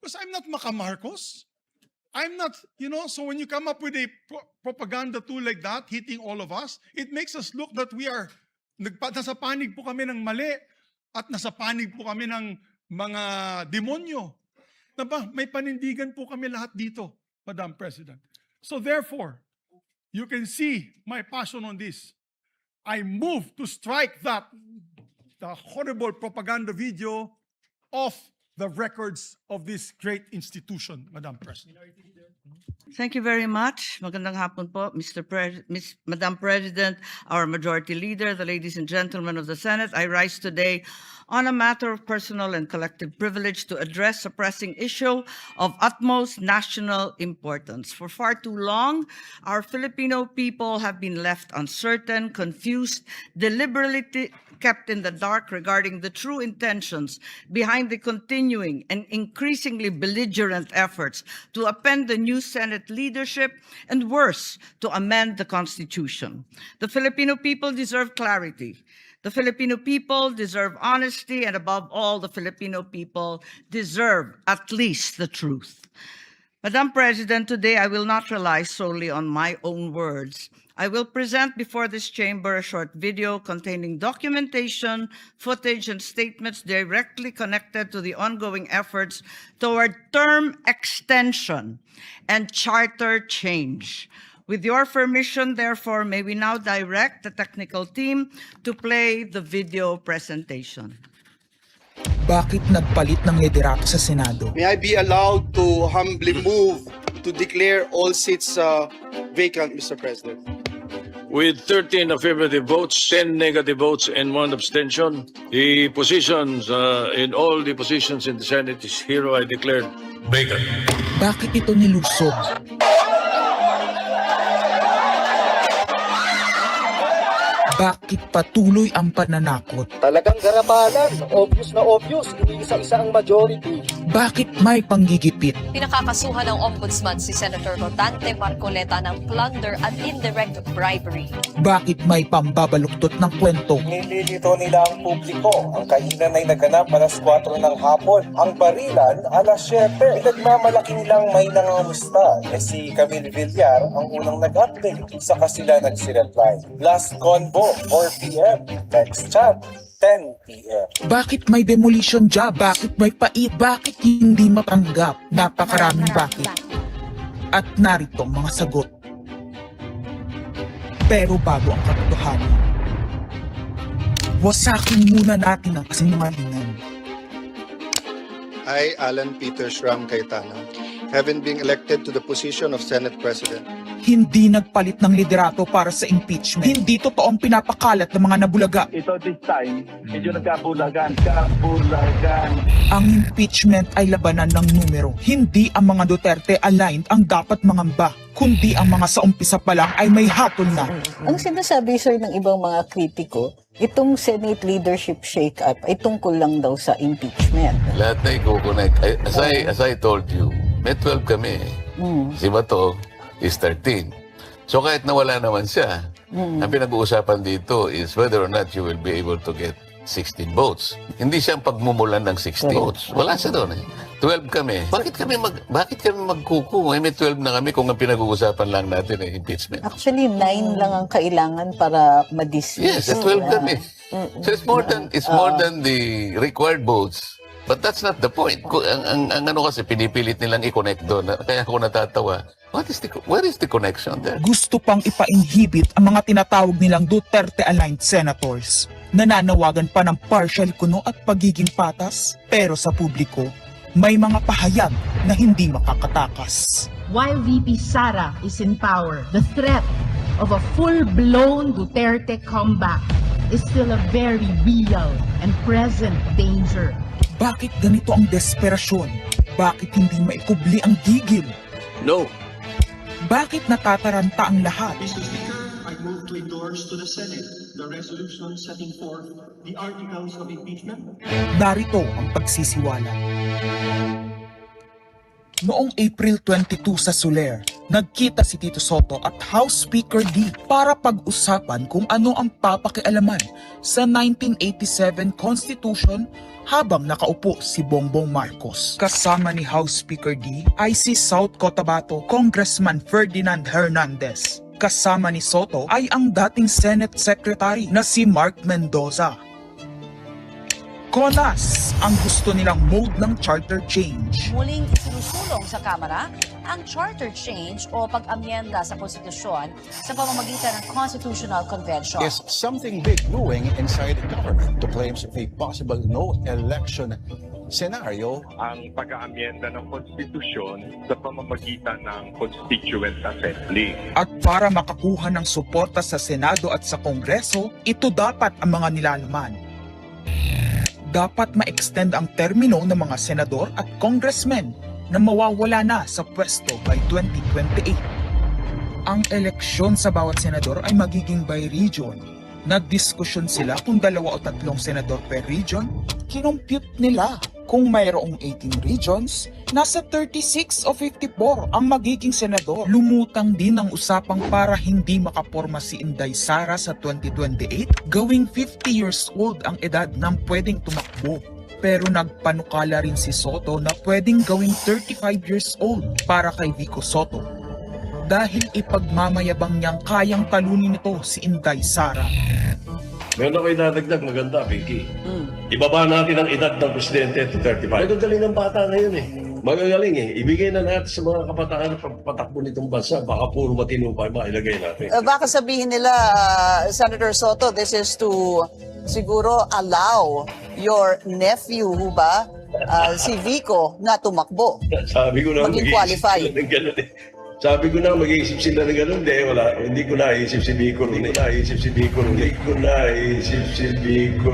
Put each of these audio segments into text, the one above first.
Because I'm not Macamarcos. I'm not, so when you come up with a propaganda tool like that, hitting all of us, it makes us look that we are, nasa panig po kami ng mali at nasa panig po kami ng mga demonyo. Diba? May panindigan po kami lahat dito, Madam President. So therefore, you can see my passion on this. I move to strike the horrible propaganda video off the records of this great institution, Madam President. Thank you very much. Magandang hapon po, Madam President, our Majority Leader, the ladies and gentlemen of the Senate. I rise today on a matter of personal and collective privilege to address a pressing issue of utmost national importance. For far too long, our Filipino people have been left uncertain, confused, deliberately kept in the dark regarding the true intentions behind the continuing and increasingly belligerent efforts to append the new Senate leadership and, worse, to amend the Constitution. The Filipino people deserve clarity. The Filipino people deserve honesty, and above all, the Filipino people deserve at least the truth. Madam President, today I will not rely solely on my own words. I will present before this chamber a short video containing documentation, footage, and statements directly connected to the ongoing efforts toward term extension and charter change. With your permission, therefore, may we now direct the technical team to play the video presentation. Bakit nagpalit ng liderato sa Senado? May I be allowed to humbly move to declare all seats vacant, Mr. President? With 13 affirmative votes, 10 negative votes, and 1 abstention, the positions in all the positions in the Senate is hereby declared vacant. Bakit ito nilusob? Bakit patuloy ang pananakot? Talagang garabalan, obvious na obvious, iniisa-isa ang majority. Bakit may panggigipit? Pinakakasuhan ng Ombudsman si Senator Rodante Marcoleta ng plunder at indirect bribery. Bakit may pambabaluktot ng kwento? Nililito nila ang publiko. Ang kainan ay naganap alas 4 ng hapon. Ang barilan alas 7. Pinagmamalaki nilang may nangangusta. Si Camille Villar ang unang nag-update. Saka sila nagsi-reply. Last convo, 4 p.m. Next chat, 10 p.m. Bakit may demolition job? Bakit may pait? Bakit hindi matanggap? Napakaraming bakit. At narito ang mga sagot. Pero bago ang katotohanan, wasakin muna natin ang kasinungalingan. I, Alan Peter Shram Cayetano, having been elected to the position of Senate President, Hindi nagpalit ng liderato para sa impeachment. Hindi totoo ang pinapakalat ng mga nabulaga. Ito this time, medyo nagkabulagan. Ang impeachment ay labanan ng numero. Hindi ang mga Duterte aligned ang dapat mangamba, kundi ang mga sa umpisa pa lang ay may hatol na. Ang sinasabi, sir, ng ibang mga kritiko, itong Senate leadership shake-up ay tungkol lang daw sa impeachment. Lahat na i-connect. As I told you, may 12 kami. Si Bato is 13. So kahit nawala naman siya, ang pinag-uusapan dito is whether or not you will be able to get 16 votes. Hindi siya ang pagmumulan ng 16 votes. Wala siya doon eh. 12 kami. Bakit kami magkuku? May 12 na kami kung ang pinag-uusapan lang natin eh, impeachment. Actually, 9 lang ang kailangan para ma-dismiss. Yes, 12 kami. So it's more than the required votes. But that's not the point. Ang ano kasi, pinipilit nilang i-connect doon. Kaya ako natatawa. Where is the connection there? Gusto pang ipa-inhibit ang mga tinatawag nilang Duterte-aligned senators. Nananawagan pa ng partial kuno at pagiging patas. Pero sa publiko, may mga pahayag na hindi makakatakas. While VP Sara is in power, the threat of a full-blown Duterte comeback is still a very real and present danger. Bakit ganito ang desperasyon? Bakit hindi maikubli ang gigil? No. Bakit natataranta ang lahat? Mr. Speaker, I move to endorse to the Senate the resolution setting forth the articles of impeachment. Narito ang pagsisiwala. Noong April 22 sa Soler, nagkita si Tito Soto at House Speaker D para pag-usapan kung ano ang papakialaman sa 1987 Constitution habang nakaupo si Bongbong Marcos. Kasama ni House Speaker D ay si South Cotabato Congressman Ferdinand Hernandez. Kasama ni Soto ay ang dating Senate Secretary na si Mark Mendoza. Konas ang gusto nilang mode ng charter change. Muling isinusulong sa Kamara ang charter change o pag-amyenda sa konstitusyon sa pamamagitan ng Constitutional Convention. Is something big brewing inside the government to claims of a possible no election scenario. Ang pag-aamyenda ng konstitusyon sa pamamagitan ng Constituent Assembly. At para makakuha ng suporta sa Senado at sa Kongreso, ito dapat ang mga nilalaman. Dapat ma-extend ang termino ng mga senador at congressmen na mawawala na sa pwesto by 2028. Ang eleksyon sa bawat senador ay magiging by region. Nagdiskusyon sila kung 2 o 3 senador per region. Kinompute nila kung mayroong 18 regions, nasa 36 o 54 ang magiging senador. Lumutang din ang usapang para hindi makaporma si Inday Sara sa 2028, gawing 50 years old ang edad ng pwedeng tumakbo. Pero nagpanukala rin si Soto na pwedeng gawing 35 years old para kay Vico Soto. Dahil ipagmamayabang niyang kayang talunin ito si Inday Sara. Meron ako idadagdag maganda, Vicky. Ibaba natin ang edad ng presidente to 35. Magagaling ng bata ngayon eh. Magagaling eh. Ibigay na natin sa mga kabataan na pagpatakbo nitong bansa. Baka puro matino pa ilagay natin. Baka sabihin nila, Senator Soto, this is to siguro allow your nephew, ba, si Vico, na tumakbo. Sabi ko na maging qualify. Sabi ko na mag-iisip sila ng gano'n, hindi ko naisip si Vico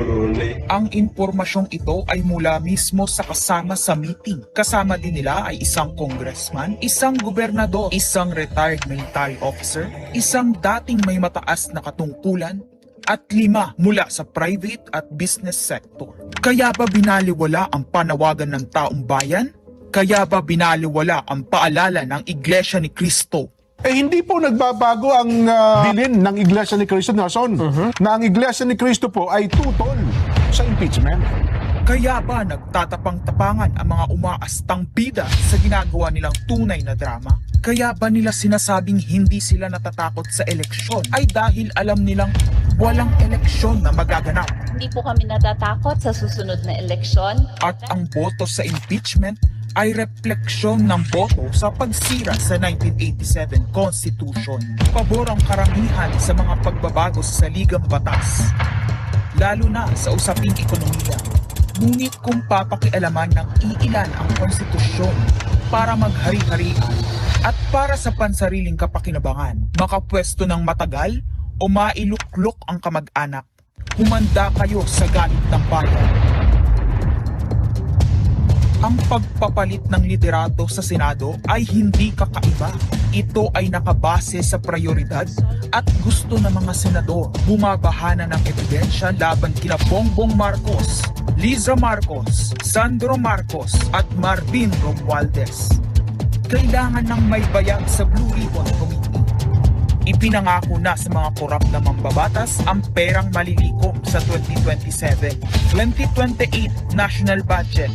ron. Ang impormasyong ito ay mula mismo sa kasama sa meeting. Kasama din nila ay isang congressman, isang gobernador, isang retired military officer, isang dating may mataas na katungkulan, at 5 mula sa private at business sector. Kaya ba binaliwala ang panawagan ng taong bayan? Kaya ba binaliwala ang paalala ng Iglesia ni Cristo? Hindi po nagbabago ang bilin ng Iglesia ni Cristo, Nelson, na ang Iglesia ni Cristo po ay tutol sa impeachment. Kaya ba nagtatapang-tapangan ang mga umaastang bida sa ginagawa nilang tunay na drama? Kaya ba nila sinasabing hindi sila natatakot sa eleksyon ay dahil alam nilang walang eleksyon na magaganap? Hindi po kami natatakot sa susunod na eleksyon. At ang boto sa impeachment ay refleksyon ng boto sa pagsira sa 1987 Constitution. Pabor ang karamihan sa mga pagbabago sa saligang batas, lalo na sa usaping ekonomiya. Ngunit kung papakialaman ng iilan ang konstitusyon para maghari-harian at para sa pansariling kapakinabangan, makapwesto ng matagal o mailuklok ang kamag-anak, humanda kayo sa galit ng bayan. Ang pagpapalit ng liderato sa Senado ay hindi kakaiba. Ito ay nakabase sa prioridad at gusto ng mga senador. Bumabahana ng ebidensya laban kina Bongbong Marcos, Liza Marcos, Sandro Marcos at Marvin Romualdez. Kailangan ng may bayag sa Blue Ribbon Committee. Ipinangako na sa mga korap na mambabatas ang perang malilikom sa 2027. 2028 national budget.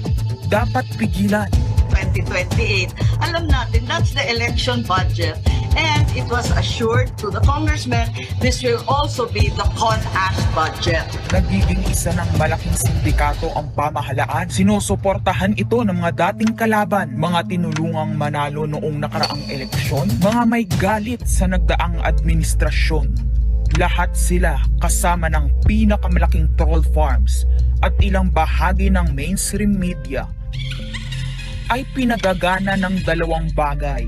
Dapat pigilan. 2028, alam natin that's the election budget. And it was assured to the congressman, this will also be the CONAS budget. Nagiging isa ng malaking sindikato ang pamahalaan. Sinusuportahan ito ng mga dating kalaban, mga tinulungang manalo noong nakaraang eleksyon, mga may galit sa nagdaang administrasyon. Lahat sila kasama ng pinakamalaking troll farms at ilang bahagi ng mainstream media ay pinagagana ng 2 bagay.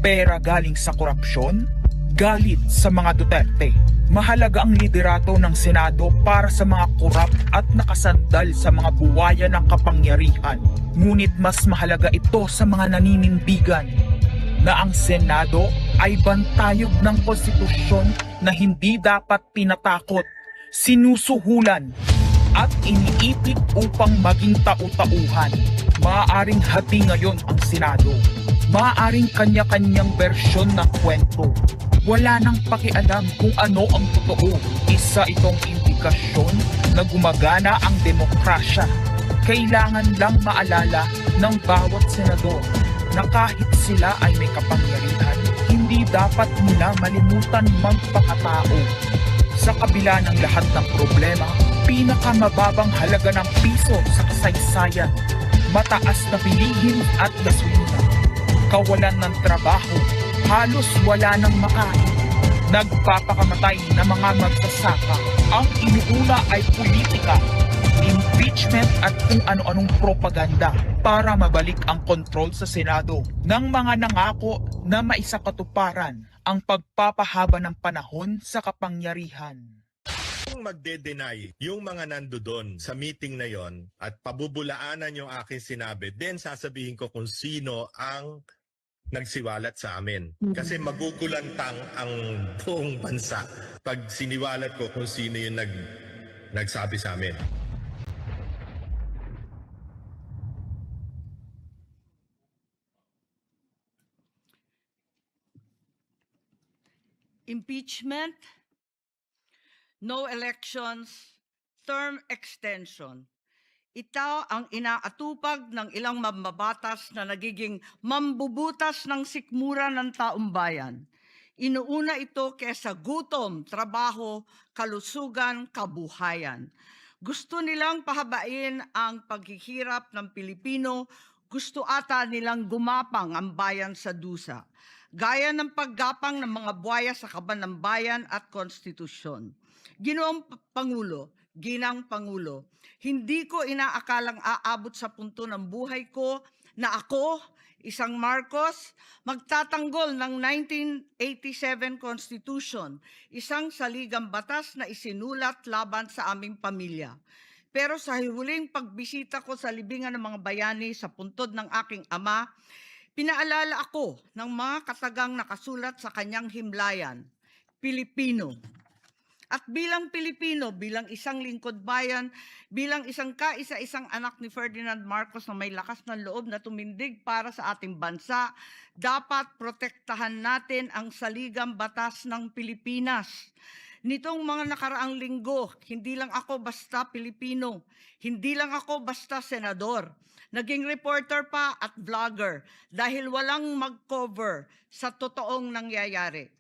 Pera galing sa korupsyon, galit sa mga Duterte. Mahalaga ang liderato ng Senado para sa mga korap at nakasandal sa mga buwaya ng kapangyarihan. Ngunit mas mahalaga ito sa mga naninindigan na ang Senado ay bantayog ng konstitusyon na hindi dapat tinatakot, sinusuhulan at iniipit upang maging tau-tauhan. Maaaring hati ngayon ang Senado. Maaaring kanya-kanyang bersyon ng kwento. Wala nang pakialam kung ano ang totoo. Isa itong indikasyon na gumagana ang demokrasya. Kailangan lang maalala ng bawat senador na kahit sila ay may kapangyarihan, hindi dapat nila malimutan magpakatao. Sa kabila ng lahat ng problema, pinakamababang halaga ng piso sa kasaysayan, mataas na bilihin at gasolina, kawalan ng trabaho, halos wala nang makain, nagpapakamatay na mga magsasaka. Ang inuuna ay politika, impeachment at kung ano-anong propaganda para mabalik ang kontrol sa Senado ng mga nangako na maisakatuparan ang pagpapahaba ng panahon sa kapangyarihan. Kung magde-deny yung mga nandoon sa meeting na yon at pabubulaanan yung aking sinabi, then sasabihin ko kung sino ang nagsiwalat sa amin. Kasi magugulantang ang buong bansa pag siniwalat ko kung sino yung nagsabi sa amin. Impeachment, no elections, term extension. Ito ang inaatupag ng ilang mambabatas na nagiging mambubutas ng sikmura ng taong bayan. Inuuna ito kesa gutom, trabaho, kalusugan, kabuhayan. Gusto nilang pahabain ang paghihirap ng Pilipino, gusto ata nilang gumapang ang bayan sa dusa, gaya ng paggapang ng mga buhaya sa kaban ng bayan at konstitusyon. Ginoong Pangulo, Ginang Pangulo, hindi ko inaakalang aabot sa punto ng buhay ko na ako, isang Marcos, magtatanggol ng 1987 Constitution, isang saligang batas na isinulat laban sa aming pamilya. Pero sa huling pagbisita ko sa libingan ng mga bayani sa puntod ng aking ama, pinaalala ako ng mga katagang nakasulat sa kanyang himlayan, Pilipino. At bilang Pilipino, bilang isang lingkod bayan, bilang isang kaisa-isang anak ni Ferdinand Marcos na may lakas ng loob na tumindig para sa ating bansa, dapat protektahan natin ang saligang batas ng Pilipinas. Nitong mga nakaraang linggo, hindi lang ako basta Pilipino, hindi lang ako basta senador. Naging reporter pa at vlogger dahil walang mag-cover sa totoong nangyayari.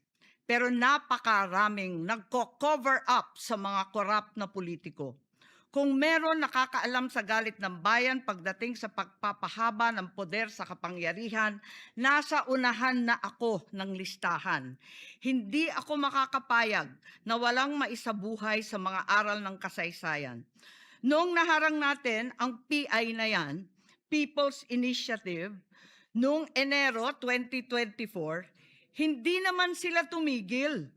Pero napakaraming nagko-cover up sa mga korap na politiko. Kung meron nakakaalam sa galit ng bayan pagdating sa pagpapahaba ng poder sa kapangyarihan, nasa unahan na ako ng listahan. Hindi ako makakapayag na walang maisabuhay sa mga aral ng kasaysayan. Noong naharang natin ang PI na yan, People's Initiative, noong Enero 2024, hindi naman sila tumigil.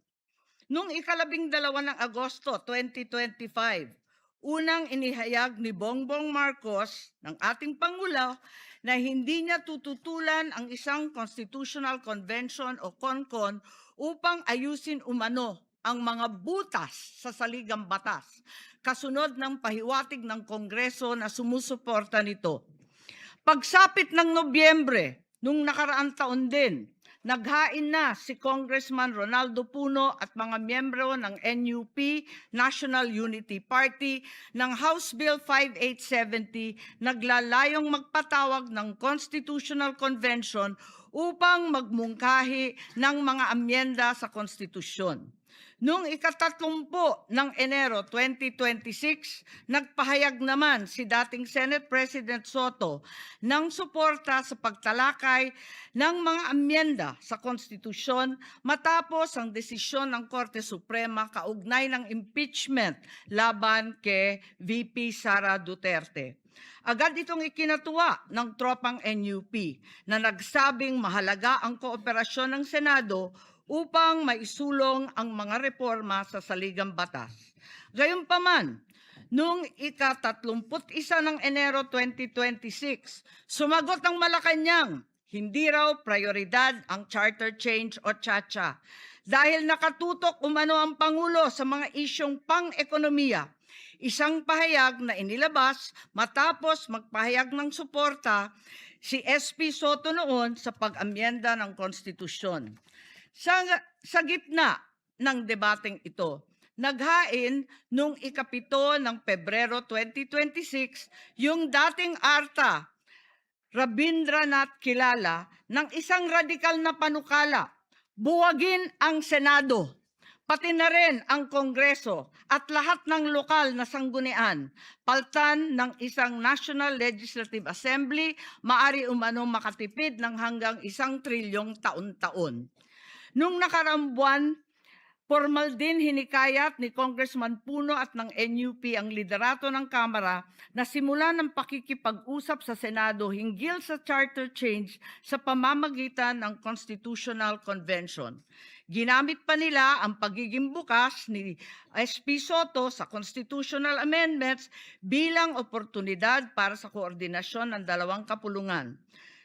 Noong 12 ng Agosto 2025, unang inihayag ni Bongbong Marcos ng ating Pangulo na hindi niya tututulan ang isang Constitutional Convention o CONCON upang ayusin umano ang mga butas sa saligang batas, kasunod ng pahiwatig ng Kongreso na sumusuporta nito. Pagsapit ng Nobyembre, nung nakaraang taon din, naghain na si Congressman Ronaldo Puno at mga miyembro ng NUP, National Unity Party, ng House Bill 5870, naglalayong magpatawag ng Constitutional Convention upang magmungkahi ng mga amyenda sa konstitusyon. Noong 30 ng Enero 2026, nagpahayag naman si dating Senate President Soto ng suporta sa pagtalakay ng mga amyenda sa konstitusyon matapos ang desisyon ng Korte Suprema kaugnay ng impeachment laban kay VP Sara Duterte. Agad itong ikinatuwa ng tropang NUP na nagsabing mahalaga ang kooperasyon ng Senado upang maisulong ang mga reforma sa saligang batas. Gayunpaman, noong ika-31 ng Enero 2026, sumagot ang Malacanang, hindi raw prioridad ang charter change o CHACHA dahil nakatutok umano ang Pangulo sa mga isyong pang-ekonomiya. Isang pahayag na inilabas matapos magpahayag ng suporta si SP Soto noon sa pag-amyenda ng konstitusyon. Sa gitna ng debateng ito, naghain noong ika-7 ng Pebrero 2026 yung dating ARTA, Rabindranath Kilala, ng isang radikal na panukala, buwagin ang Senado, pati na rin ang Kongreso at lahat ng lokal na sanggunian, paltan ng isang National Legislative Assembly, maari umano makatipid ng hanggang 1 trilyong taon-taon. Nung nakaraang buwan, formal din hinikayat ni Congressman Puno at ng NUP ang liderato ng Kamara na simulan ng pakikipag-usap sa Senado hinggil sa charter change sa pamamagitan ng Constitutional Convention. Ginamit pa nila ang pagiging bukas ni SP Soto sa constitutional amendments bilang oportunidad para sa koordinasyon ng dalawang kapulungan.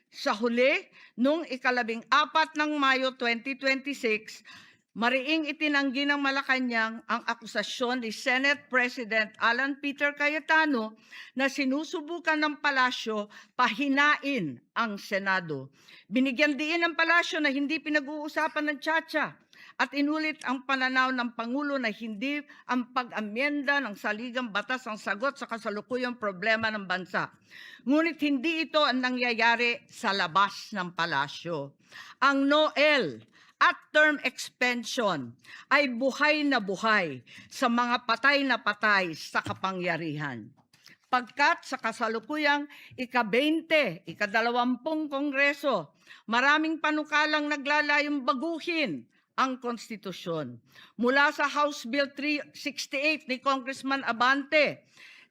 Sa huli, noong ika-14 ng Mayo 2026, mariing itinanggi ng Malacanang ang akusasyon ni Senate President Alan Peter Cayetano na sinusubukan ng palasyo pahinain ang Senado. Binigyan diin ng palasyo na hindi pinag-uusapan ng tsatsa at inulit ang pananaw ng Pangulo na hindi ang pag-amyenda ng saligang batas ang sagot sa kasalukuyang problema ng bansa. Ngunit hindi ito ang nangyayari sa labas ng palasyo. Ang NOEL at term extension ay buhay na buhay sa mga patay na patay sa kapangyarihan. Pagkat sa kasalukuyang ika-20, ika-20 Kongreso, maraming panukalang naglalayong baguhin ang konstitusyon. Mula sa House Bill 368 ni Congressman Abante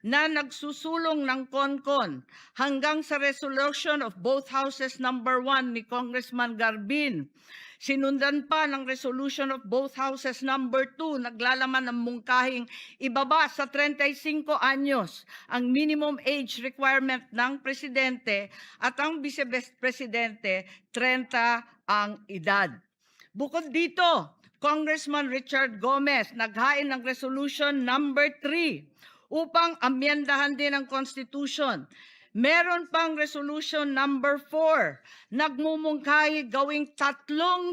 na nagsusulong ng CONCON hanggang sa resolution of both houses number 1 ni Congressman Garbin. Sinundan pa ng resolution of both houses number 2, naglalaman ng mungkahing ibaba sa 35 anyos ang minimum age requirement ng presidente at ang vice-presidente 30 ang edad. Bukod dito, Congressman Richard Gomez naghain ng resolution number 3 upang amyendahan din ang Constitution. Meron pang resolution number 4, nagmumungkahi gawing 3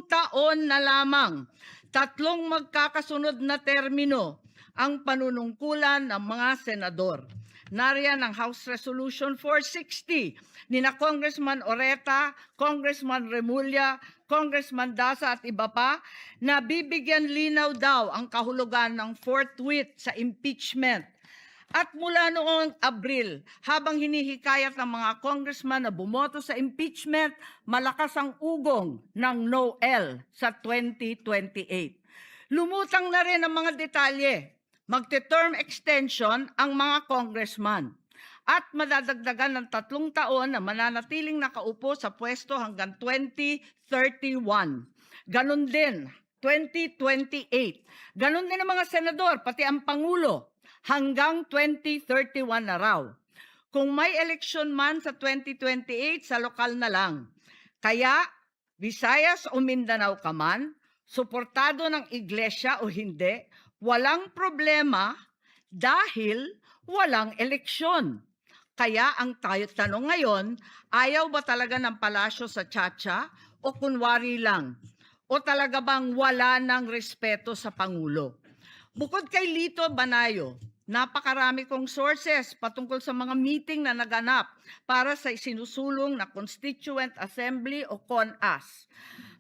taon na lamang, 3 magkakasunod na termino ang panunungkulan ng mga senador. Nariyan ang House Resolution 460 ni na Congressman Oreta, Congressman Remulla, Congressman Daza at iba pa na bibigyan linaw daw ang kahulugan ng forthwith sa impeachment. At mula noong Abril, habang hinihikayat ng mga congressman na bumoto sa impeachment, malakas ang ugong ng NOEL sa 2028. Lumutang na rin ang mga detalye. Magte-term extension ang mga congressman at madadagdagan ng 3 taon na mananatiling nakaupo sa pwesto hanggang 2031. Ganon din, 2028. Ganon din ang mga senador, pati ang Pangulo, hanggang 2031 na raw. Kung may eleksyon man sa 2028, sa lokal na lang. Kaya, Visayas o Mindanao ka man, suportado ng iglesia o hindi, walang problema dahil walang eleksyon. Kaya ang tanong ngayon, ayaw ba talaga ng palasyo sa tsatsa o kunwari lang? O talaga bang wala ng respeto sa Pangulo? Bukod kay Lito Banayo, napakarami kong sources patungkol sa mga meeting na naganap para sa sinusulong na Constituent Assembly o CONAS.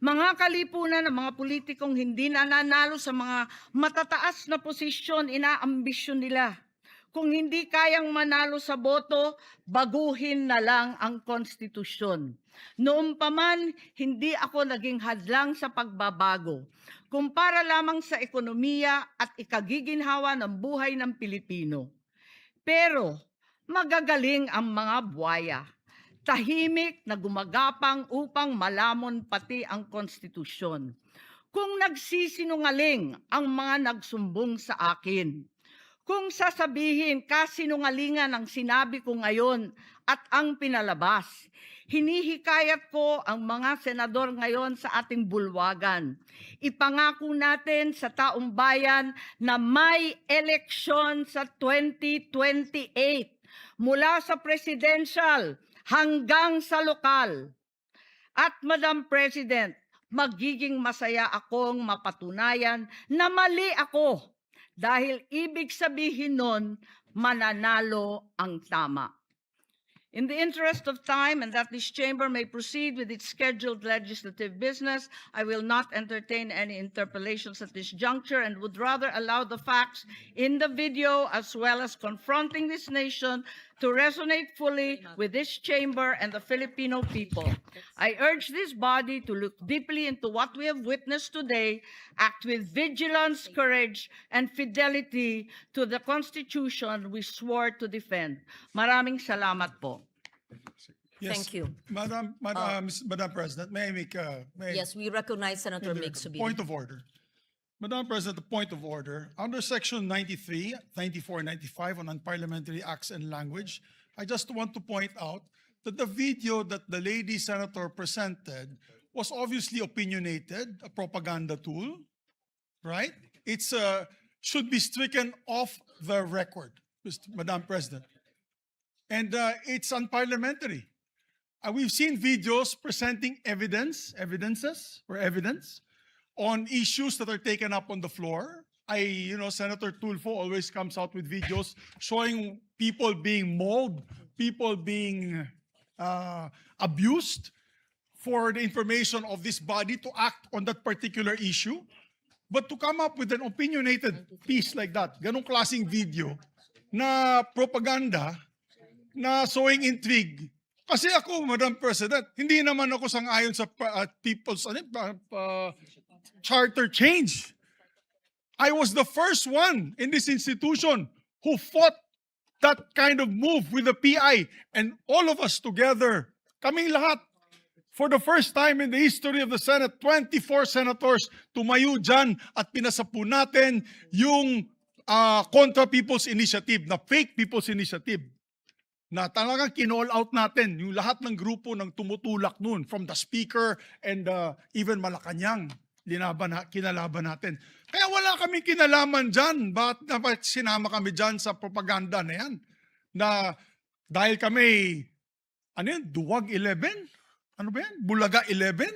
Mga kalipunan ng mga politikong hindi nananalo sa mga matataas na posisyon, inaambisyon nila. Kung hindi kayang manalo sa boto, baguhin na lang ang konstitusyon. Noon pa man, hindi ako naging hadlang sa pagbabago. Kumpara lamang sa ekonomiya at ikagiginhawa ng buhay ng Pilipino. Pero magagaling ang mga buwaya. Tahimik na gumagapang upang malamon pati ang konstitusyon. Kung nagsisinungaling ang mga nagsumbong sa akin, kung sasabihin kasinungalingan ang sinabi ko ngayon at ang pinalabas, Hinihikayat ko ang mga senador ngayon sa ating bulwagan. Ipangako natin sa taong bayan na may eleksyon sa 2028 mula sa presidential hanggang sa lokal. At Madam President, magiging masaya akong mapatunayan na mali ako dahil ibig sabihin nun, mananalo ang tama. In the interest of time and that this chamber may proceed with its scheduled legislative business, I will not entertain any interpellations at this juncture and would rather allow the facts in the video as well as confronting this nation to resonate fully with this chamber and the Filipino people. I urge this body to look deeply into what we have witnessed today, act with vigilance, courage, and fidelity to the Constitution we swore to defend. Maraming salamat po. Yes. Thank you. Madam President, may I make Yes, we recognize Senator Mig Subiri. point of order? Madam President, the point of order. Under Section 93, 94, and 95 on unparliamentary acts and language, I just want to point out that the video that the lady senator presented was obviously opinionated, a propaganda tool, right? It's should be stricken off the record, Madam President. And it's unparliamentary. We've seen videos presenting evidence on issues that are taken up on the floor. Senator Tulfo always comes out with videos showing people being mauled, people being abused for the information of this body to act on that particular issue. But to come up with an opinionated piece like that, ganong klaseng video na propaganda, na sowing intrigue. Kasi ako, Madam President, hindi naman ako sang-ayon sa people's charter change. I was the first one in this institution who fought that kind of move with the PI, and all of us together, kaming lahat, for the first time in the history of the Senate, 24 senators tumayo dyan at pinasapo natin yung Contra People's Initiative, na fake People's Initiative, na talagang kinall out natin yung lahat ng grupo ng tumutulak nun, from the Speaker and even Malacanang, kinalaban natin. Kaya wala kaming kinalaman dyan. Bakit sinama kami dyan sa propaganda na yan? Na dahil kami, Duwag 11? Ano ba yan? Bulaga 11?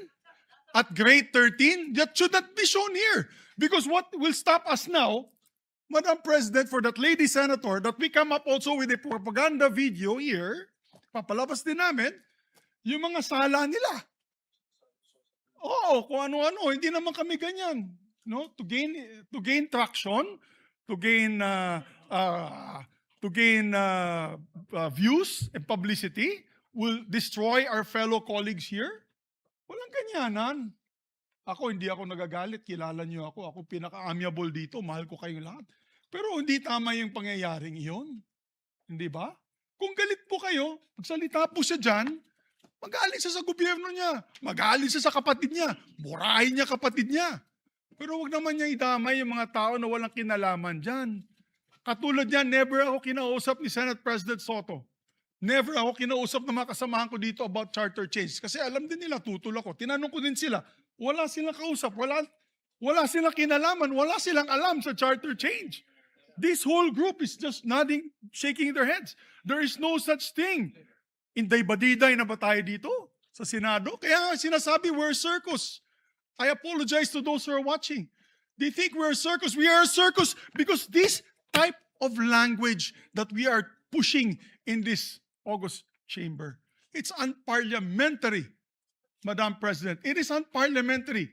At grade 13? That should not be shown here. Because what will stop us now, Madam President, for that lady senator, that we come up also with a propaganda video here, papalabas din namin, yung mga sala nila. Oo, kung ano-ano, hindi naman kami ganyan. No? To gain traction, to gain views and publicity, will destroy our fellow colleagues here. Walang ganyanan. Ako, hindi ako nagagalit. Kilala niyo ako. Ako pinaka-amiable dito. Mahal ko kayong lahat. Pero hindi tama yung pangyayaring iyon. Hindi ba? Kung galit po kayo, magsalita po siya dyan, magalit siya sa gobyerno niya. Magalit siya sa kapatid niya. Burahin niya kapatid niya. Pero wag naman niya idamay yung mga tao na walang kinalaman dyan. Katulad niyan, never ako kinausap ni Senate President Soto. Never ako kinausap ng mga kasamahan ko dito about charter change. Kasi alam din nila, tutol ako. Tinanong ko din sila, wala silang kausap, wala silang kinalaman, wala silang alam sa charter change. This whole group is just nodding, shaking their heads. There is no such thing. Inday-badiday na ba tayo dito sa Senado? Kaya nga sinasabi, we're a circus. I apologize to those who are watching. They think we're a circus. We are a circus because this type of language that we are pushing in this August chamber, it's unparliamentary, Madam President. It is unparliamentary.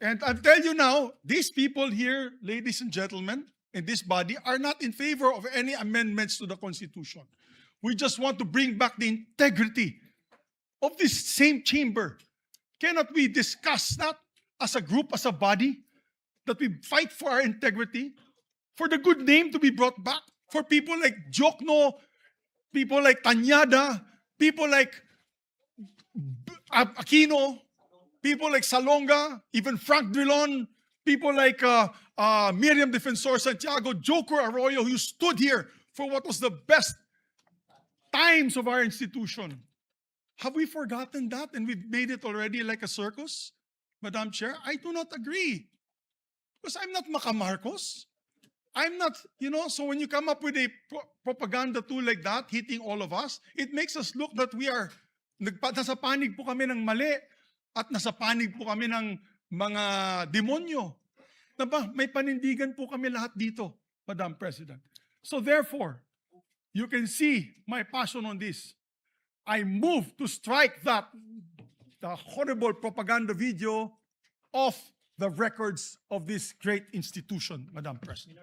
And I'll tell you now, these people here, ladies and gentlemen, in this body are not in favor of any amendments to the Constitution. We just want to bring back the integrity of this same chamber. Cannot we discuss that as a group, as a body, that we fight for our integrity, for the good name to be brought back, for people like Jokno, people like Tanyada, people like Aquino, people like Salonga, even Frank Drilon, people like Miriam Defensor Santiago, Joker Arroyo, who stood here for what was the best times of our institution. Have we forgotten that and we've made it already like a circus? Madam Chair, I do not agree. Because I'm not Macamarcos. I'm not, so when you come up with a propaganda tool like that, hitting all of us, it makes us look that we are, nasa panig po kami ng mali at nasa panig po kami ng mga demonyo. May panindigan po kami lahat dito, Madam President. So therefore, you can see my passion on this. I move to strike the horrible propaganda video off the records of this great institution, Madam President.